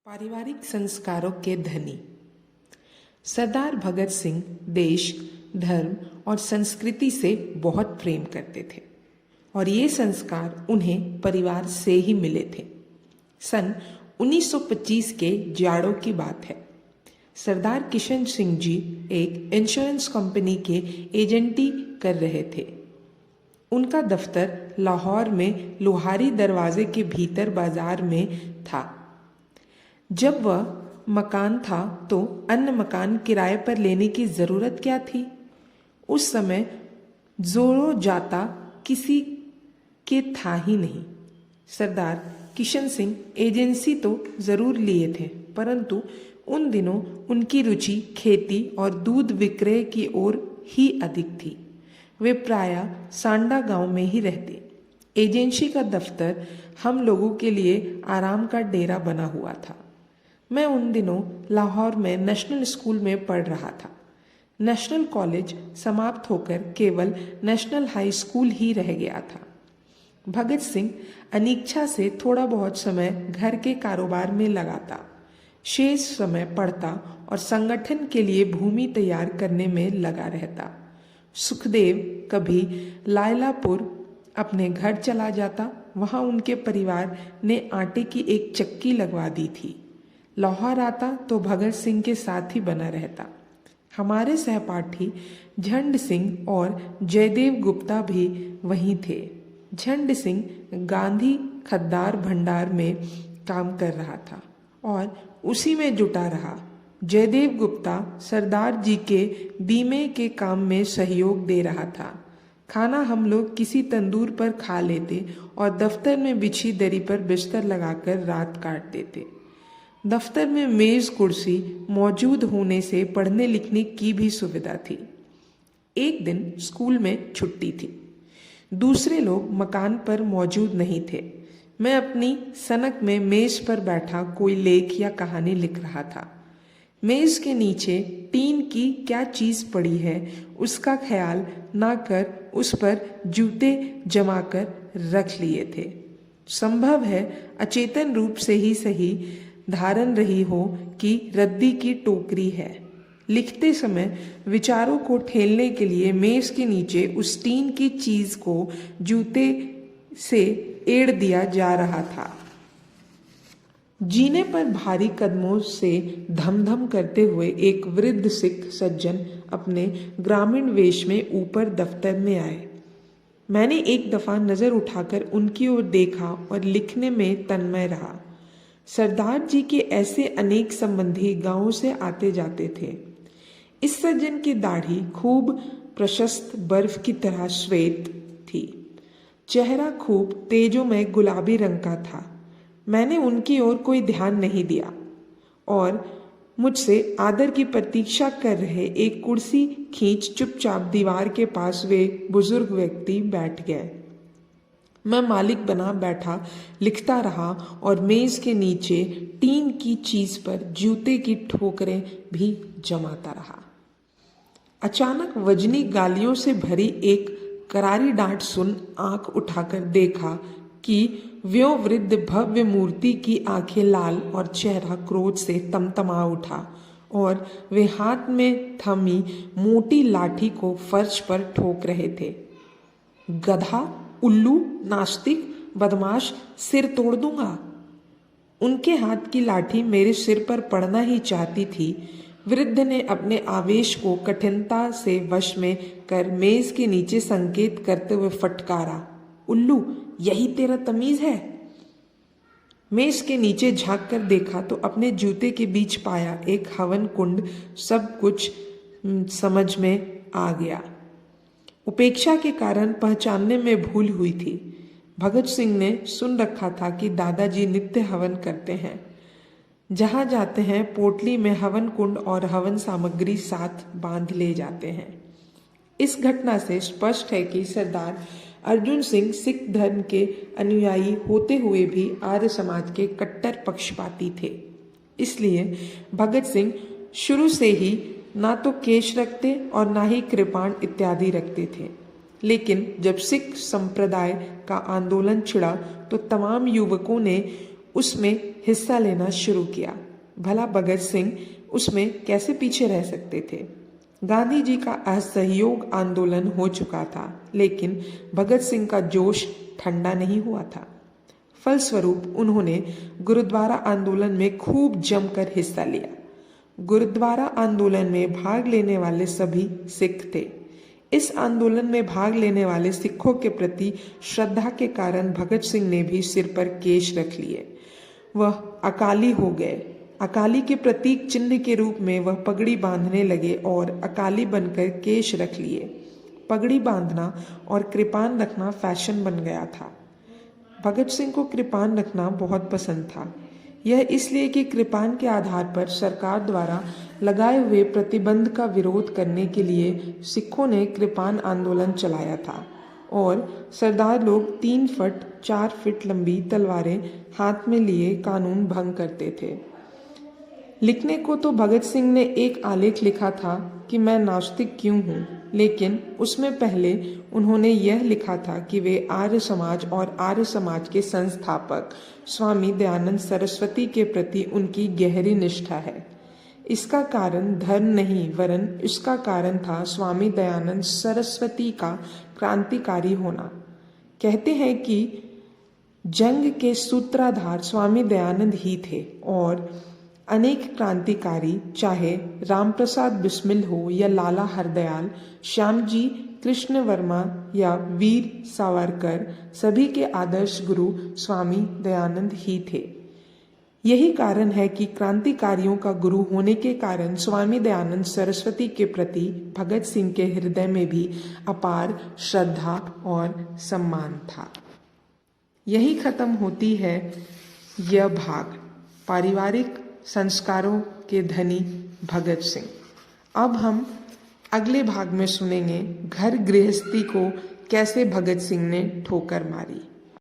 पारिवारिक संस्कारों के धनी सरदार भगत सिंह देश, धर्म और संस्कृति से बहुत प्रेम करते थे और ये संस्कार उन्हें परिवार से ही मिले थे। सन 1925 के जाड़ों की बात है। सरदार किशन सिंह जी एक इंश्योरेंस कंपनी के एजेंटी कर रहे थे। उनका दफ्तर लाहौर में लोहारी दरवाजे के भीतर बाजार में था। जब वह मकान था तो अन्य मकान किराए पर लेने की ज़रूरत क्या थी। उस समय जोरों जाता किसी के था ही नहीं। सरदार किशन सिंह एजेंसी तो ज़रूर लिए थे, परंतु उन दिनों उनकी रुचि खेती और दूध विक्रय की ओर ही अधिक थी। वे प्रायः सांडा गांव में ही रहते। एजेंसी का दफ्तर हम लोगों के लिए आराम का डेरा बना हुआ था। मैं उन दिनों लाहौर में नेशनल स्कूल में पढ़ रहा था। नेशनल कॉलेज समाप्त होकर केवल नेशनल हाई स्कूल ही रह गया था। भगत सिंह अनिच्छा से थोड़ा बहुत समय घर के कारोबार में लगाता, शेष समय पढ़ता और संगठन के लिए भूमि तैयार करने में लगा रहता। सुखदेव कभी लायलापुर अपने घर चला जाता। वहाँ उनके परिवार ने आटे की एक चक्की लगवा दी थी। लाहौर आता तो भगत सिंह के साथ ही बना रहता। हमारे सहपाठी झंड सिंह और जयदेव गुप्ता भी वहीं थे। झंड सिंह गांधी खद्दार भंडार में काम कर रहा था और उसी में जुटा रहा। जयदेव गुप्ता सरदार जी के बीमे के काम में सहयोग दे रहा था। खाना हम लोग किसी तंदूर पर खा लेते और दफ्तर में बिछी दरी पर बिस्तर लगाकर रात काट देते। दफ्तर में मेज कुर्सी मौजूद होने से पढ़ने लिखने की भी सुविधा थी। एक दिन स्कूल में छुट्टी थी। दूसरे लोग मकान पर मौजूद नहीं थे। मैं अपनी सनक में मेज पर बैठा कोई लेख या कहानी लिख रहा था। मेज के नीचे टीन की क्या चीज़ पड़ी है उसका ख्याल ना कर उस पर जूते जमा कर रख लिए थे। संभव है अचेतन रूप से ही सही धारण रही हो कि रद्दी की टोकरी है। लिखते समय विचारों को ठेलने के लिए मेज के नीचे उस टीन की चीज को जूते से एड़ दिया जा रहा था। जीने पर भारी कदमों से धम-धम करते हुए एक वृद्ध सिख सज्जन अपने ग्रामीण वेश में ऊपर दफ्तर में आए। मैंने एक दफा नजर उठाकर उनकी ओर देखा और लिखने में तन्मय रहा। सरदार जी के ऐसे अनेक संबंधी गांवों से आते जाते थे। इस सज्जन की दाढ़ी खूब प्रशस्त बर्फ की तरह श्वेत थी। चेहरा खूब तेजोमय गुलाबी रंग का था। मैंने उनकी ओर कोई ध्यान नहीं दिया और मुझसे आदर की प्रतीक्षा कर रहे एक कुर्सी खींच चुपचाप दीवार के पास वे बुजुर्ग व्यक्ति बैठ गए। मैं मालिक बना बैठा लिखता रहा और मेज के नीचे टीन की चीज पर जूते की ठोकरें भी जमाता रहा। अचानक वजनी गालियों से भरी एक करारी डांट सुन आंख उठाकर देखा कि व्यों वृद्ध भव्य मूर्ति की आंखें लाल और चेहरा क्रोध से तमतमा उठा और वे हाथ में थमी मोटी लाठी को फर्श पर ठोक रहे थे। गधा, उल्लू, नास्तिक, बदमाश, सिर तोड़ दूंगा। उनके हाथ की लाठी मेरे सिर पर पड़ना ही चाहती थी। वृद्ध ने अपने आवेश को कठिनता से वश में कर मेज के नीचे संकेत करते हुए फटकारा, उल्लू, यही तेरा तमीज है? मेज के नीचे झांक कर देखा तो अपने जूते के बीच पाया एक हवन कुंड। सब कुछ समझ में आ गया। उपेक्षा के कारण पहचानने में भूल हुई थी। भगत सिंह ने सुन रखा था कि दादाजी नित्य हवन करते हैं। जहाँ जाते हैं पोटली में हवन कुंड और हवन सामग्री साथ बांध ले जाते हैं। इस घटना से स्पष्ट है कि सरदार अर्जुन सिंह सिख धर्म के अनुयायी होते हुए भी आर्य समाज के कट्टर पक्षपाती थे। इसलिए भगत सिंह शुरू से ही ना तो केश रखते और ना ही कृपाण इत्यादि रखते थे। लेकिन जब सिख संप्रदाय का आंदोलन छिड़ा तो तमाम युवकों ने उसमें हिस्सा लेना शुरू किया। भला भगत सिंह उसमें कैसे पीछे रह सकते थे। गांधी जी का असहयोग आंदोलन हो चुका था, लेकिन भगत सिंह का जोश ठंडा नहीं हुआ था। फलस्वरूप उन्होंने गुरुद्वारा आंदोलन में खूब जमकर हिस्सा लिया। गुरुद्वारा आंदोलन में भाग लेने वाले सभी सिख थे। इस आंदोलन में भाग लेने वाले सिखों के प्रति श्रद्धा के कारण भगत सिंह ने भी सिर पर केश रख लिए। वह अकाली हो गए। अकाली के प्रतीक चिन्ह के रूप में वह पगड़ी बांधने लगे और अकाली बनकर केश रख लिए। पगड़ी बांधना और कृपान रखना फैशन बन गया था। भगत सिंह को कृपान रखना बहुत पसंद था। यह इसलिए कि कृपान के आधार पर सरकार द्वारा लगाए हुए प्रतिबंध का विरोध करने के लिए सिखों ने कृपान आंदोलन चलाया था और सरदार लोग 3 फुट 4 फीट लंबी तलवारें हाथ में लिए कानून भंग करते थे। लिखने को तो भगत सिंह ने एक आलेख लिखा था कि मैं नास्तिक क्यों हूँ, लेकिन उसमें पहले उन्होंने यह लिखा था कि वे आर्य समाज और आर्य समाज के संस्थापक स्वामी दयानंद सरस्वती के प्रति उनकी गहरी निष्ठा है। इसका कारण धर्म नहीं वरन इसका कारण था स्वामी दयानंद सरस्वती का क्रांतिकारी होना। कहते हैं कि जंग के सूत्रधार स्वामी दयानंद ही थे और अनेक क्रांतिकारी, चाहे रामप्रसाद बिस्मिल हो या लाला हरदयाल, श्यामजी कृष्ण वर्मा या वीर सावरकर, सभी के आदर्श गुरु स्वामी दयानंद ही थे। यही कारण है कि क्रांतिकारियों का गुरु होने के कारण स्वामी दयानंद सरस्वती के प्रति भगत सिंह के हृदय में भी अपार श्रद्धा और सम्मान था। यही खत्म होती है यह भाग, पारिवारिक संस्कारों के धनी भगत सिंह। अब हम अगले भाग में सुनेंगे घर गृहस्थी को कैसे भगत सिंह ने ठोकर मारी।